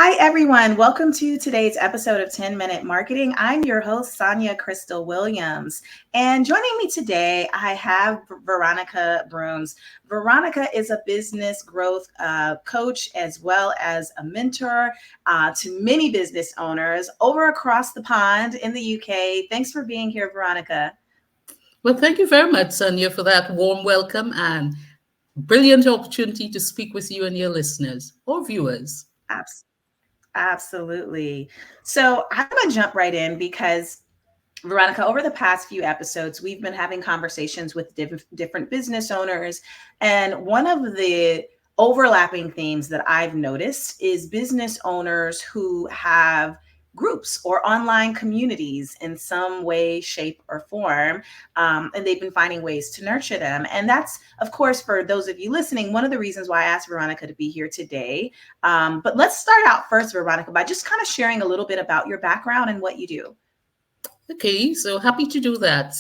Hi, everyone. Welcome to today's episode of 10 Minute Marketing. I'm your host, Sonja Crystal Williams. And joining me today, I have Veronica Broomes. Veronica is a business growth coach as well as a mentor to many business owners over across the pond in the UK. Thanks for being here, Veronica. Well, thank you very much, Sonia, for that warm welcome and brilliant opportunity to speak with you and your listeners or viewers. Abs- Absolutely. So I'm going to jump right in because Veronica, over the past few episodes, we've been having conversations with different business owners. And one of the overlapping themes that I've noticed is business owners who have groups or online communities in some way, shape, or form. And they've been finding ways to nurture them. And that's, of course, for those of you listening, one of the reasons why I asked Veronica to be here today. But let's start out first, Veronica, by just kind of sharing a little bit about your background and what you do. Okay, so happy to do that.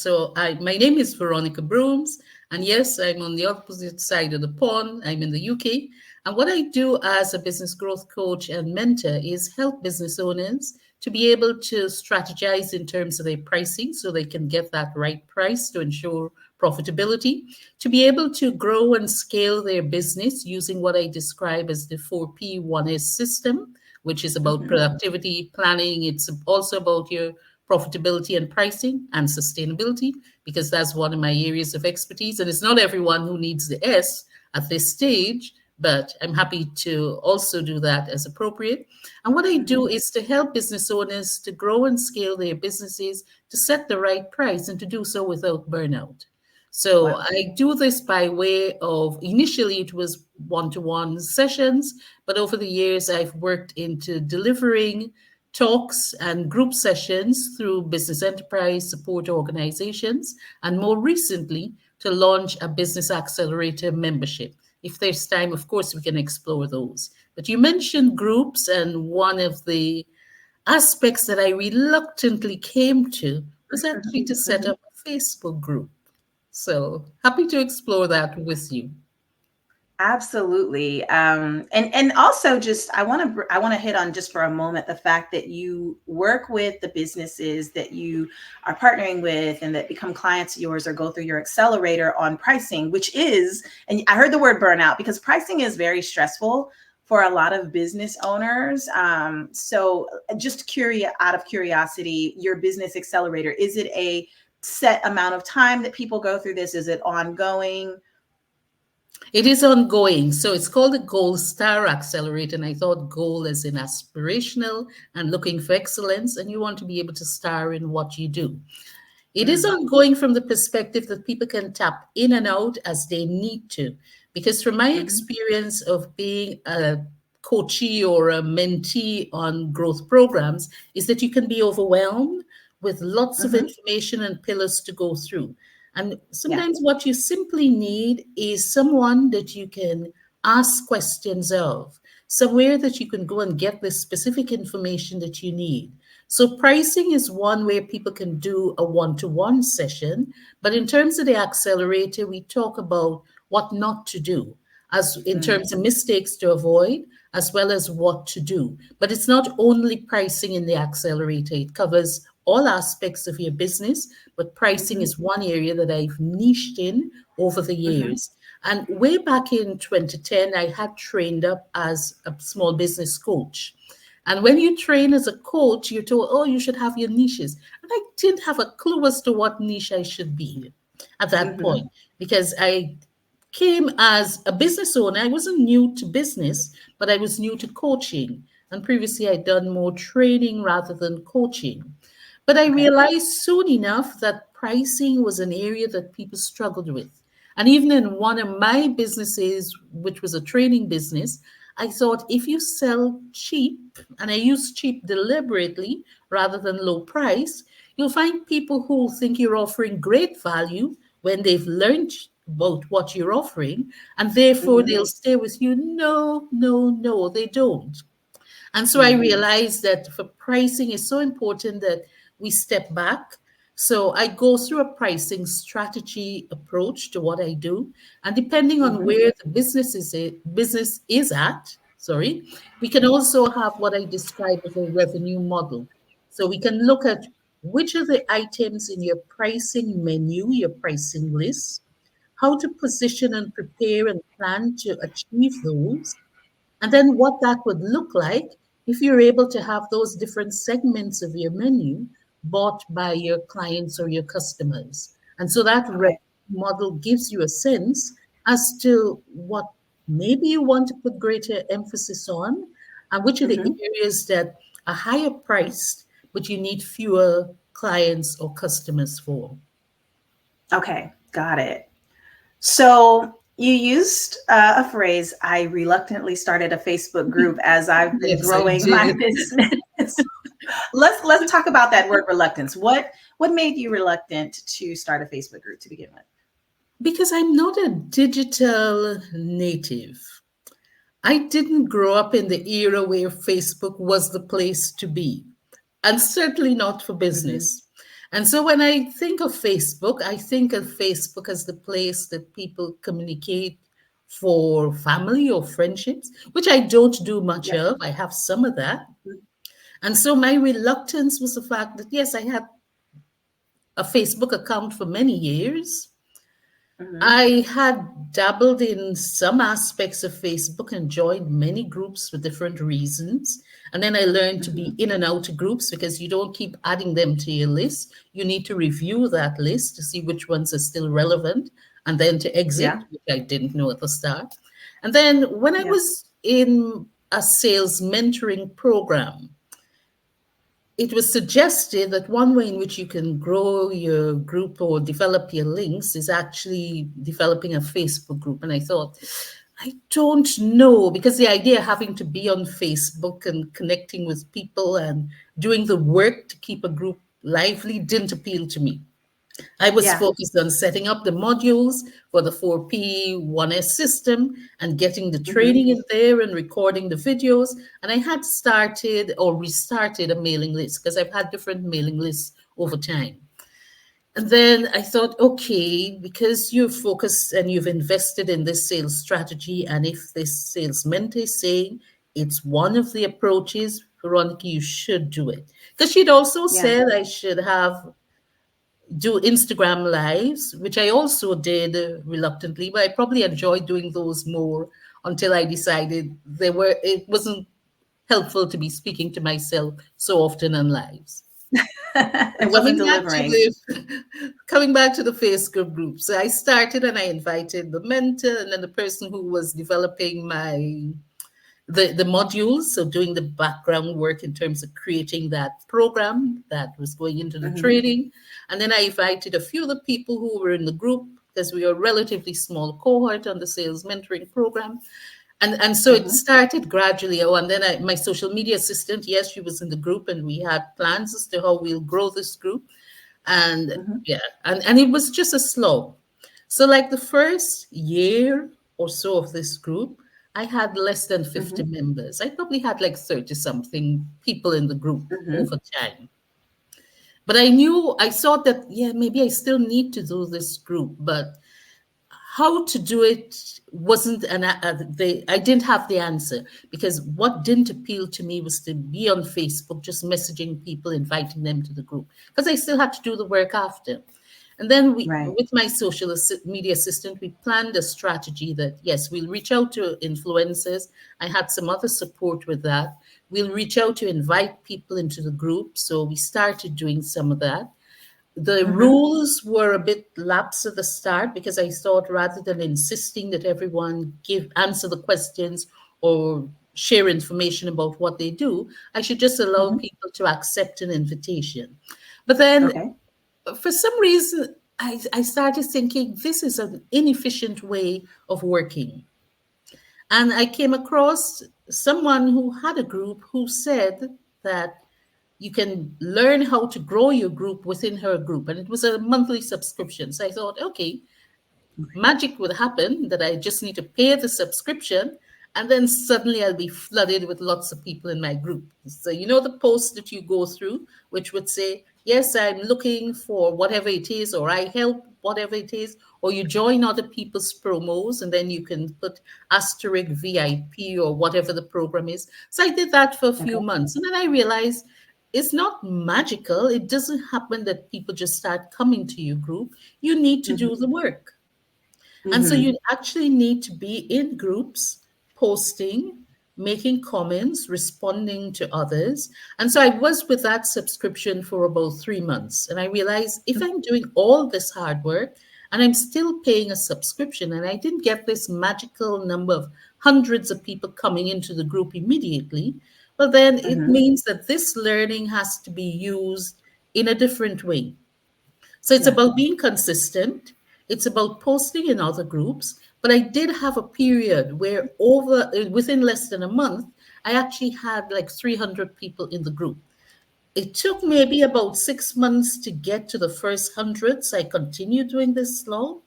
My name is Veronica Broomes, and yes, I'm on the opposite side of the pond. I'm in the UK, and what I do as a business growth coach and mentor is help business owners to be able to strategize in terms of their pricing so they can get that right price to ensure profitability, to be able to grow and scale their business using what I describe as the 4P1S system, which is about productivity, planning. It's also about your profitability and pricing and sustainability, because that's one of my areas of expertise. And it's not everyone who needs the S at this stage, but I'm happy to also do that as appropriate. And what I do is to help business owners to grow and scale their businesses, to set the right price, and to do so without burnout. So Wow. I do this by way of, initially it was one-to-one sessions, but over the years I've worked into delivering talks and group sessions through business enterprise support organizations, and more recently to launch a business accelerator membership. If there's time, of course, we can explore those. But you mentioned groups, and one of the aspects that I reluctantly came to was actually to set up a Facebook group. So happy to explore that with you. Absolutely. And also just I want to hit on just for a moment the fact that you work with the businesses that you are partnering with and that become clients of yours or go through your accelerator on pricing, which is, and I heard the word burnout because pricing is very stressful for a lot of business owners. So just curious, out of curiosity, your business accelerator, is it a set amount of time that people go through this? Is it ongoing? It is ongoing. So it's called the Gold Star Accelerator. And I thought goal is in aspirational and looking for excellence, and you want to be able to star in what you do. It is ongoing from the perspective that people can tap in and out as they need to. Because from my Mhm. experience of being a coachee or a mentee on growth programs, is that you can be overwhelmed with lots of Mhm. information and pillars to go through. And Yeah. sometimes what you simply need is someone that you can ask questions of, somewhere that you can go and get the specific information that you need. So pricing is one where people can do a one-to-one session, but in terms of the accelerator, we talk about what not to do, as in Mm. terms of mistakes to avoid, as well as what to do. But it's not only pricing in the accelerator, it covers all aspects of your business, but pricing Mhm. is one area that I've niched in over the Mhm. years. And way back in 2010, I had trained up as a small business coach. And when you train as a coach, you're told, oh, you should have your niches. And I didn't have a clue as to what niche I should be at that Mhm. point, because I came as a business owner. I wasn't new to business, but I was new to coaching. And previously, I'd done more training rather than coaching. But I Okay. realized soon enough that pricing was an area that people struggled with. And even in one of my businesses, which was a training business, I thought if you sell cheap, and I use cheap deliberately rather than low price, you'll find people who think you're offering great value when they've learned about what you're offering, and therefore Mhm. they'll stay with you. No, no, no, they don't. And so I Mm. realized that for pricing is so important that we step back. So I go through a pricing strategy approach to what I do. And depending on Mhm. where the business is at, sorry, we can also have what I describe as a revenue model. So we can look at which are the items in your pricing menu, your pricing list, how to position and prepare and plan to achieve those, and then what that would look like if you're able to have those different segments of your menu bought by your clients or your customers. And so that Okay. model gives you a sense as to what maybe you want to put greater emphasis on and which are the Hmm. areas that are higher priced, but you need fewer clients or customers for. Okay. Got it. So you used a phrase, I reluctantly started a Facebook group as I've been Yes, I growing my did. business. Let's talk about that word reluctance. What made you reluctant to start a Facebook group to begin with? Because I'm not a digital native. I didn't grow up in the era where Facebook was the place to be, and certainly not for Hmm. business. And so when I think of Facebook, I think of Facebook as the place that people communicate for family or friendships, which I don't do much Yep. of. I have some of that. And so my reluctance was the fact that, yes, I had a Facebook account for many years. Hmm. I had dabbled in some aspects of Facebook and joined many groups for different reasons. And then I learned to be Hmm. in and out of groups because you don't keep adding them to your list. You need to review that list to see which ones are still relevant and then to exit, Yeah. which I didn't know at the start. And then when I Yeah. was in a sales mentoring program, it was suggested that one way in which you can grow your group or develop your links is actually developing a Facebook group. And I thought, I don't know, because the idea of having to be on Facebook and connecting with people and doing the work to keep a group lively didn't appeal to me. I was Yeah. focused on setting up the modules for the 4P 1S system and getting the Hmm. training in there and recording the videos. And I had started or restarted a mailing list because I've had different mailing lists over time. And then I thought, okay, because you've focused and you've invested in this sales strategy, and if this sales mentor is saying it's one of the approaches, Veronica, you should do it. Because she'd also Yeah. said I should have do Instagram lives, which I also did reluctantly, but I probably enjoyed doing those more until I decided it wasn't helpful to be speaking to myself so often on lives. It But wasn't delivering. coming back to the Facebook group. So I started and I invited the mentor and then the person who was developing the modules, so doing the background work in terms of creating that program that was going into the Hmm. training. And then I invited a few of the people who were in the group because we are a relatively small cohort on the sales mentoring program. And so it Hmm. started gradually. Oh, and then my social media assistant, yes, she was in the group and we had plans as to how we'll grow this group. And Hmm. yeah, and it was just a slow. So like the first year or so of this group, I had less than 50 Hmm. members. I probably had like 30 something people in the group Hmm. over time. But I thought that, yeah, maybe I still need to do this group, but how to do it wasn't I didn't have the answer because what didn't appeal to me was to be on Facebook just messaging people, inviting them to the group, because I still had to do the work after. And then Right. with my media assistant, we planned a strategy that, yes, we'll reach out to influencers. I had some other support with that. We'll reach out to invite people into the group. So we started doing some of that. The Hmm. rules were a bit lax at the start because I thought rather than insisting that everyone give answer the questions or share information about what they do, I should just allow Hmm. people to accept an invitation. But then Okay. for some reason, I started thinking this is an inefficient way of working. And I came across someone who had a group who said that you can learn how to grow your group within her group. And it was a monthly subscription. So I thought, okay, magic would happen that I just need to pay the subscription. And then suddenly I'll be flooded with lots of people in my group. So, you know, the post that you go through, which would say, yes, I'm looking for whatever it is, or I help whatever it is, or you join other people's promos and then you can put asterisk VIP or whatever the program is. So I did that for a few Okay. months. And then I realized it's not magical. It doesn't happen that people just start coming to your group. You need to do Mm-hmm. the work. And so Mm-hmm. you actually need to be in groups, posting, making comments, responding to others. And so I was with that subscription for about 3 months. And I realized if I'm doing all this hard work and I'm still paying a subscription and I didn't get this magical number of hundreds of people coming into the group immediately, well, then it Mm-hmm. means that this learning has to be used in a different way. So it's Yeah. about being consistent. It's about posting in other groups. But I did have a period where within less than a month, I actually had like 300 people in the group. It took maybe about 6 months to get to the first hundred. So I continued doing this slow.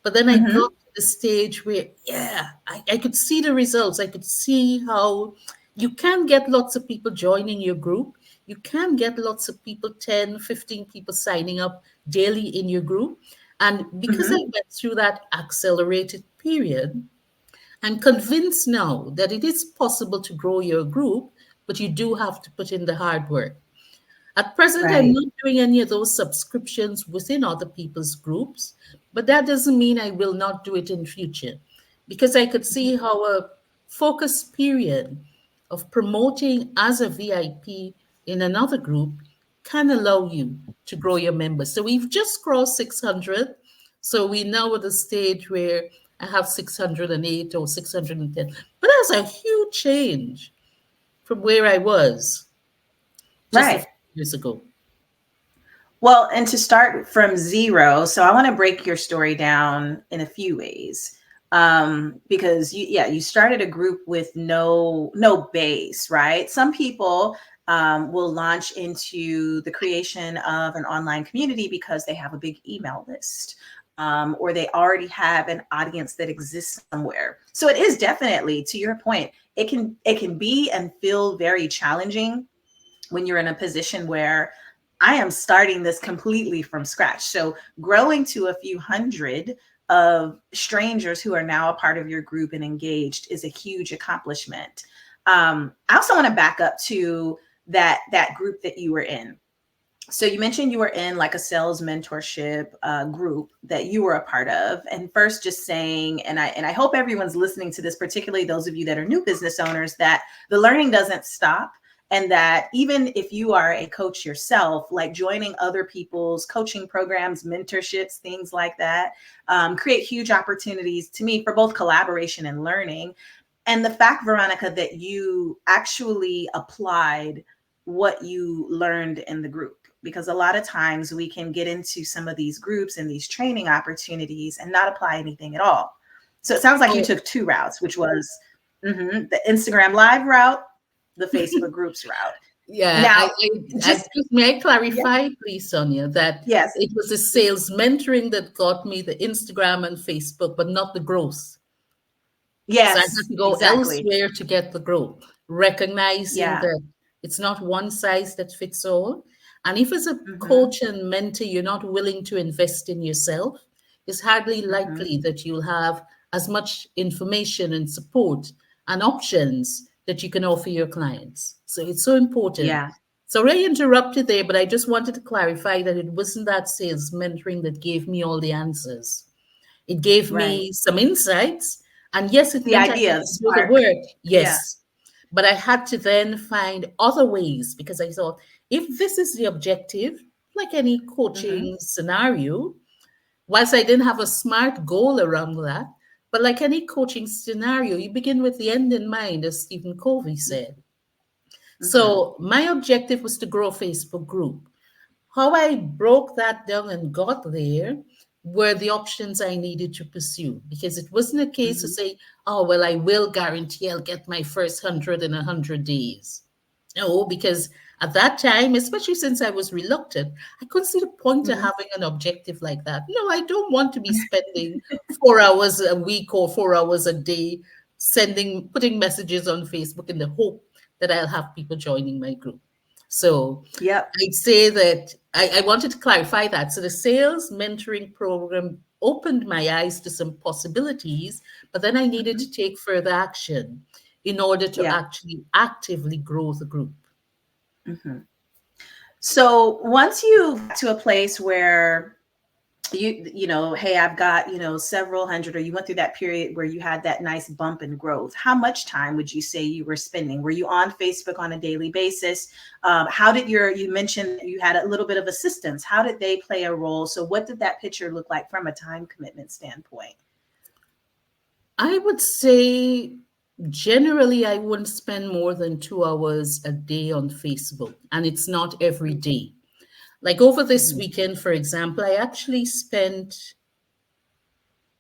But then I Mm-hmm. got to the stage where, yeah, I could see the results. I could see how you can get lots of people joining your group. You can get lots of people, 10, 15 people signing up daily in your group. And because I Mm-hmm. went through that accelerated period, I'm convinced now that it is possible to grow your group, but you do have to put in the hard work. At present, I'm Right. not doing any of those subscriptions within other people's groups, but that doesn't mean I will not do it in future because I could see how a focus period of promoting as a VIP in another group can allow you to grow your members. So we've just crossed 600. So we now at the stage where I have 608 or 610. But that's a huge change from where I was just a Right. few years ago. Well, and to start from zero, so I want to break your story down in a few ways. Because you started a group with no base, right? Some people will launch into the creation of an online community because they have a big email list, or they already have an audience that exists somewhere. So it is definitely, to your point, it can be and feel very challenging when you're in a position where I am starting this completely from scratch. So growing to a few hundred of strangers who are now a part of your group and engaged is a huge accomplishment. I also want to back up to that group that you were in. So you mentioned you were in like a sales mentorship group that you were a part of. And first, just saying, and I hope everyone's listening to this, particularly those of you that are new business owners, that the learning doesn't stop. And that even if you are a coach yourself, like joining other people's coaching programs, mentorships, things like that, create huge opportunities to me for both collaboration and learning. And the fact, Veronica, that you actually applied what you learned in the group, because a lot of times we can get into some of these groups and these training opportunities and not apply anything at all. So it sounds like you Oh, took two routes, which was the Instagram live route, the Facebook groups route. yeah, Now, I just just may I yeah, clarify, please, Sonia, that yes, it was the sales mentoring that got me the Instagram and Facebook, but not the growth. So I had yes, to go exactly. elsewhere to get the growth, recognizing Yeah. that it's not one size that fits all. And if as a hmm coach and mentor, you're not willing to invest in yourself, it's hardly hmm likely that you'll have as much information and support and options that you can offer your clients. So it's so important. Yeah. So I interrupted there, but I just wanted to clarify that it wasn't that sales mentoring that gave me all the answers. It gave Right. me some insights. And yes, it The meant I had idea, the to do the spark. work. Yeah. Yes. But I had to then find other ways because I thought if this is the objective, like any hmm coaching scenario, whilst I didn't have a smart goal around that, but like any coaching scenario, you begin with the end in mind, as Stephen Covey said. hmm So my objective was to grow a Facebook group. How I broke that down and got there were the options I needed to pursue because it wasn't a case to hmm say, oh, well, I will guarantee I'll get my first 100 in 100 days. No, because at that time, especially since I was reluctant, I couldn't see the point of hmm having an objective like that. No, I don't want to be spending 4 hours a week or 4 hours a day putting messages on Facebook in the hope that I'll have people joining my group. So Yep. I'd say that I wanted to clarify that. So the sales mentoring program opened my eyes to some possibilities, but then I needed Mhm. to take further action in order to Yeah. actually actively grow the group. Mhm. So once you got to a place where hey, I've got, several hundred, or you went through that period where you had that nice bump in growth, how much time would you say you were spending? Were you on Facebook on a daily basis? How did you mentioned you had a little bit of assistance. How did they play a role? So what did that picture look like from a time commitment standpoint? I would say generally I wouldn't spend more than 2 hours a day on Facebook, and it's not every day. Like over this Mm-hmm. weekend, for example, I actually spent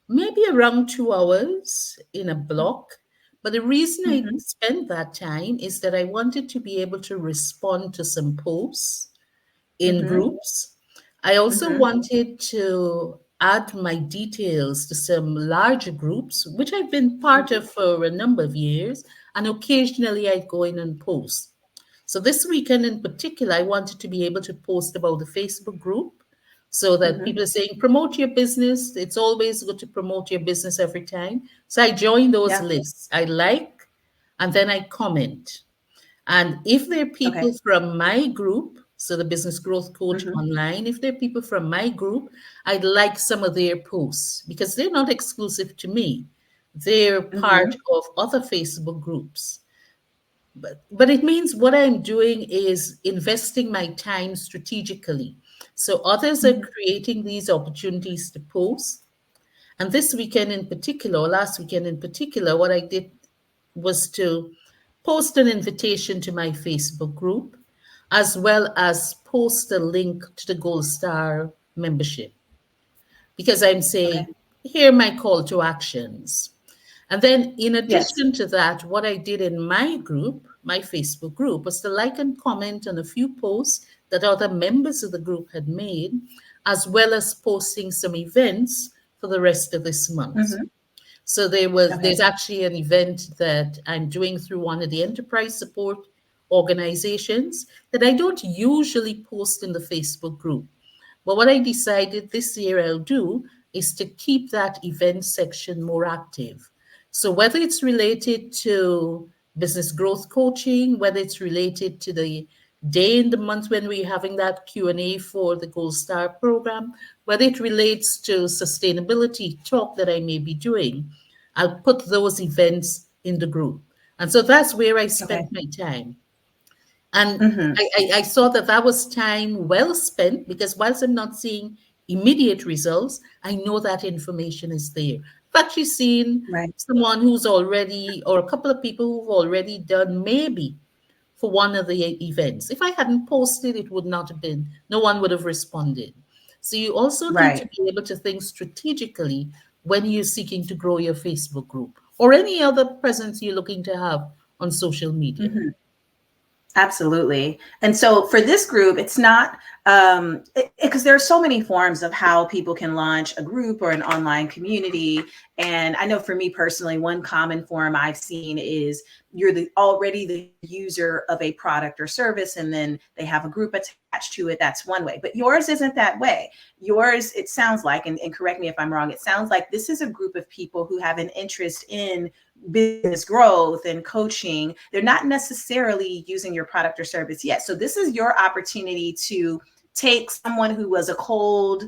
maybe around 2 hours in a block. But the reason I Mm-hmm. spent that time is that I wanted to be able to respond to some posts in Mm-hmm. groups. I also Mm-hmm. wanted to add my details to some larger groups, which I've been part Mm-hmm. of for a number of years, and occasionally I go in and post. So this weekend in particular, I wanted to be able to post about the Facebook group so that Mm-hmm. people are saying, promote your business. It's always good to promote your business every time. So I join those Yeah. lists. I like, and then I comment. And if there are Okay. people from my group, so the Business Growth Coach Mm-hmm. online, if there are people from my group, I'd like some of their posts because they're not exclusive to me. They're part Mm-hmm. of other Facebook groups. But it means what I'm doing is investing my time strategically. So others are Mm-hmm. creating these opportunities to post. And this weekend in particular, or last weekend in particular, what I did was to post an invitation to my Facebook group, as well as post a link to the Gold Star membership, because I'm Okay. saying, here are my call to actions. And then, in Yes. addition to that, what I did in my group, my Facebook group, was to like and comment on a few posts that other members of the group had made, as well as posting some events for the rest of this month. Mm-hmm. So Okay. there's actually an event that I'm doing through one of the enterprise support organizations that I don't usually post in the Facebook group. But what I decided this year I'll do is to keep that event section more active. So whether it's related to business growth coaching, whether it's related to the day in the month when we're having that Q&A for the Gold Star program, whether it relates to sustainability talk that I may be doing, I'll put those events in the group. And so that's where I Okay. spent my time. And Mm-hmm. I saw that that was time well spent because whilst I'm not seeing immediate results, I know that information is there. I've actually seen Right. someone who's already, or a couple of people who've already done maybe for one of the events. If I hadn't posted, it would not have been, no one would have responded. So you also need to Right. be able to think strategically when you're seeking to grow your Facebook group or any other presence you're looking to have on social media. Mm-hmm. Absolutely. And so for this group, it's not because there are so many forms of how people can launch a group or an online community. And I know for me personally, one common form I've seen is you're already the user of a product or service, and then they have a group attached to it. That's one way. But yours isn't that way. Yours, it sounds like, and correct me if I'm wrong, it sounds like this is a group of people who have an interest in business growth and coaching. They're not necessarily using your product or service yet. So this is your opportunity to take someone who was a cold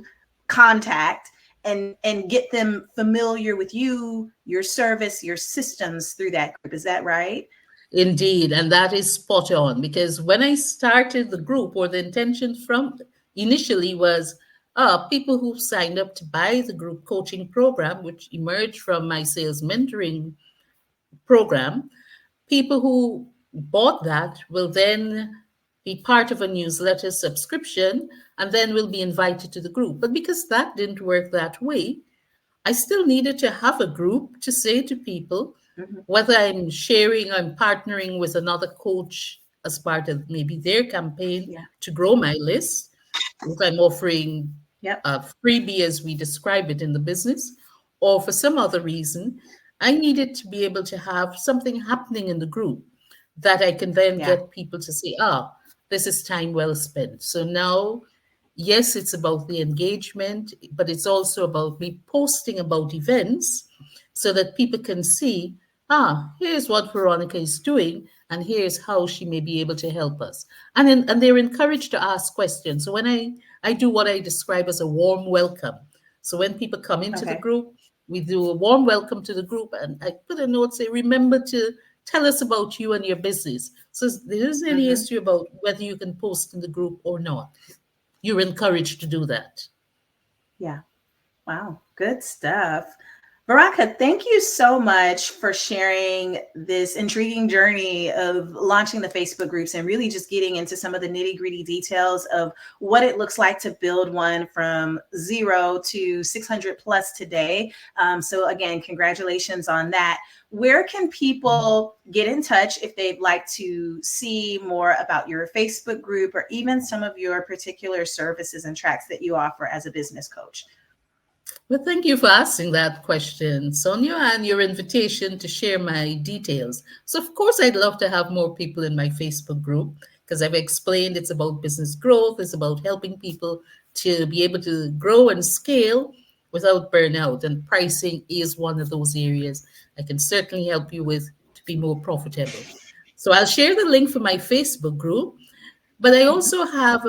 contact and get them familiar with you, your service, your systems through that group. Is that right? Indeed, and that is spot on because when I started the group, or the intention from initially was people who signed up to buy the group coaching program, which emerged from my sales mentoring program. People who bought that will then be part of a newsletter subscription and then will be invited to the group. But because that didn't work that way, I still needed to have a group to say to people, Mm-hmm. whether I'm sharing, I'm partnering with another coach as part of maybe their campaign Yeah. to grow my list, if I'm offering Yep. a freebie as we describe it in the business, or for some other reason, I needed to be able to have something happening in the group that I can then Yeah. get people to say, this is time well spent. So now yes, it's about the engagement, but it's also about me posting about events so that people can see, here's what Veronica is doing, and here's how she may be able to help us. And they're encouraged to ask questions. So when I do what I describe as a warm welcome. So when people come into the Okay. group, we do a warm welcome to the group, and I put a note say, remember to tell us about you and your business. So there isn't any Mm-hmm. issue about whether you can post in the group or not. You're encouraged to do that. Yeah. Wow. Good stuff. Veronica, thank you so much for sharing this intriguing journey of launching the Facebook groups and really just getting into some of the nitty gritty details of what it looks like to build one from 0 to 600 plus today. So, again, congratulations on that. Where can people get in touch if they'd like to see more about your Facebook group or even some of your particular services and tracks that you offer as a business coach? Well, thank you for asking that question, Sonia, and your invitation to share my details. So, of course, I'd love to have more people in my Facebook group because I've explained it's about business growth, it's about helping people to be able to grow and scale without burnout. And pricing is one of those areas I can certainly help you with to be more profitable. So, I'll share the link for my Facebook group, but I Mhm. also have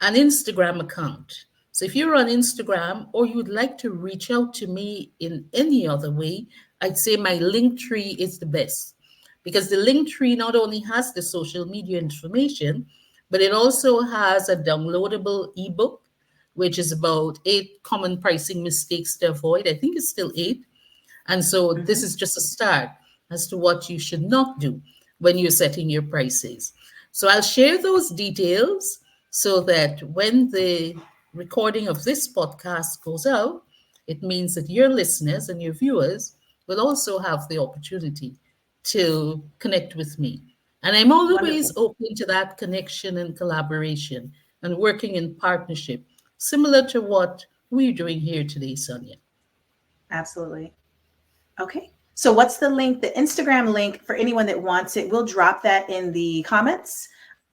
an Instagram account. So if you're on Instagram or you'd like to reach out to me in any other way, I'd say my link tree is the best because the link tree not only has the social media information, but it also has a downloadable ebook, which is about 8 common pricing mistakes to avoid. I think it's still 8. And so this Mhm. is just a start as to what you should not do when you're setting your prices. So I'll share those details so that when the recording of this podcast goes out, it means that your listeners and your viewers will also have the opportunity to connect with me. And I'm always Wonderful. open to that connection and collaboration and working in partnership, similar to what we're doing here today, Sonia. Absolutely. Okay. So what's the link, the Instagram link for anyone that wants it? We'll drop that in the comments.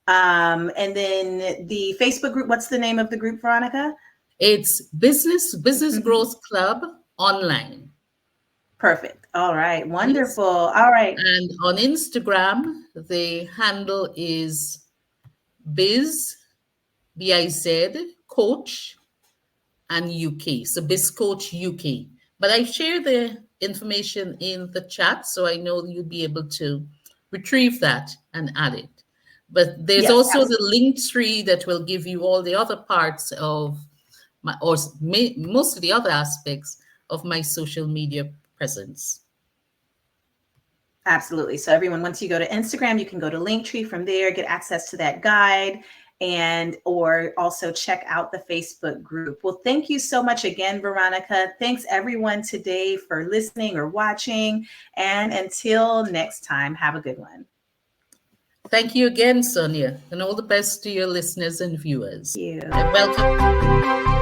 And then the Facebook group, what's the name of the group, Veronica? It's Business Mhm. Growth Club online. Perfect. All right. Yes. Wonderful. All right. And on Instagram, the handle is Biz, BIZ, Coach, and UK. So Biz Coach UK. But I share the information in the chat, so I know you'll be able to retrieve that and add it. But there's Yes, also the link tree that will give you all the other parts of most of the other aspects of my social media presence. absolutely. So everyone, once you go to Instagram, you can go to Linktree from there, get access to that guide and or also check out the Facebook group. Well, thank you so much again, Veronica. Thanks everyone today for listening or watching. And until next time, have a good one. Thank you again, Sonia, and all the best to your listeners and viewers. Thank And you. welcome.